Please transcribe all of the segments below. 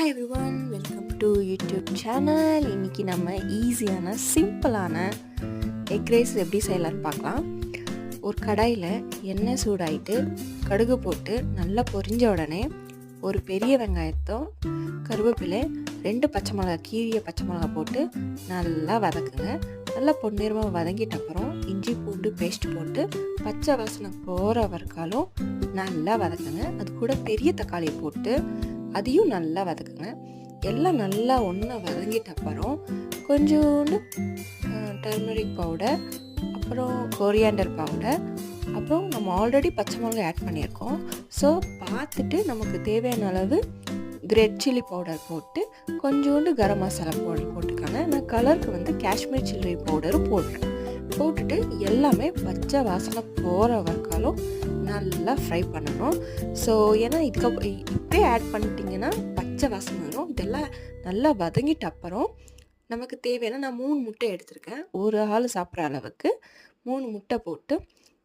Hi everyone, welcome to YouTube channel. இன்றைக்கி நம்ம ஈஸியான சிம்பிளான எக் ரைஸ் எப்படி செய்யலான்னு பார்க்கலாம். ஒரு கடாயில் எண்ணெய் சூடாயிட்டு கடுகு போட்டு நல்லா பொரிஞ்ச உடனே ஒரு பெரிய வெங்காயத்தோ கருவேப்பிலை 2 பச்சை மிளகா கீரிய பச்சை மிளகா போட்டு நல்லா வதக்குங்க. நல்லா பொன்னிறமாக வதங்கிட்ட அப்புறம் இஞ்சி பூண்டு பேஸ்ட் போட்டு பச்சை வாசனை போகிற வரைக்காலும் நல்லா வதக்குங்க. அது கூட பெரிய தக்காளியை போட்டு அதையும் நல்லா வதக்குங்க. எல்லாம் நல்லா ஒன்றா வதங்கிட்ட அப்புறம் கொஞ்சோண்டு டர்மரிக் பவுடர், அப்புறம் கொரியாண்டர் பவுடர், அப்புறம் நம்ம ஆல்ரெடி பச்சை மிளகாய் ஆட் பண்ணியிருக்கோம். ஸோ பார்த்துட்டு நமக்கு தேவையான அளவு ரெட் சில்லி பவுடர் போட்டு கொஞ்சோண்டு கரம் மசாலா பவுடர் போட்டுக்காங்க. நான் கலருக்கு காஷ்மீர் சில்லி பவுடரும் போடுறேன். போட்டுட்டு எல்லாமே பச்சை வாசனை போகிற வரைக்காலும் நல்லா ஃப்ரை பண்ணணும். ஸோ ஏன்னா இப்போயே ஆட் பண்ணிட்டிங்கன்னா பச்சை வாசனை வரும். இதெல்லாம் நல்லா வதங்கிட்ட அப்புறம் நமக்கு தேவையான நான் 3 முட்டை எடுத்திருக்கேன். ஒரு ஆள் சாப்பிட்ற அளவுக்கு 3 முட்டை போட்டு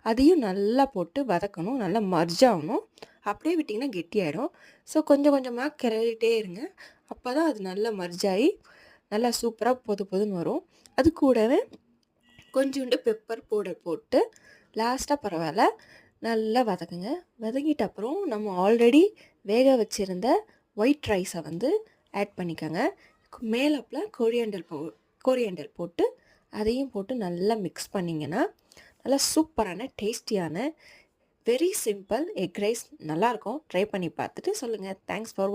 அதையும் நல்லா போட்டு வதக்கணும். நல்லா மர்ஜ் ஆகணும். அப்படியே விட்டிங்கன்னா கெட்டியாயிடும். ஸோ கொஞ்சம் கொஞ்சமாக கிளறிட்டே இருங்க. அப்போ தான் அது நல்லா மர்ஜ் ஆகி நல்லா சூப்பராக பொதுன்னு வரும். அது கூடவே கொஞ்சோண்டு பெப்பர் பவுடர் போட்டு லாஸ்ட்டாக பரவாயில்ல நல்லா வதக்குங்க. வதங்கிட்ட அப்புறம் நம்ம ஆல்ரெடி வேக வச்சுருந்த ஒயிட் ரைஸை ஆட் பண்ணிக்கோங்க. மேலப்பில் கொரியாண்டர் போட்டு அதையும் போட்டு நல்லா மிக்ஸ் பண்ணிங்கன்னா நல்லா சூப்பரான டேஸ்டியான வெரி சிம்பிள் எக் ரைஸ் நல்லாயிருக்கும். ட்ரை பண்ணி பார்த்துட்டு சொல்லுங்கள். Thanks for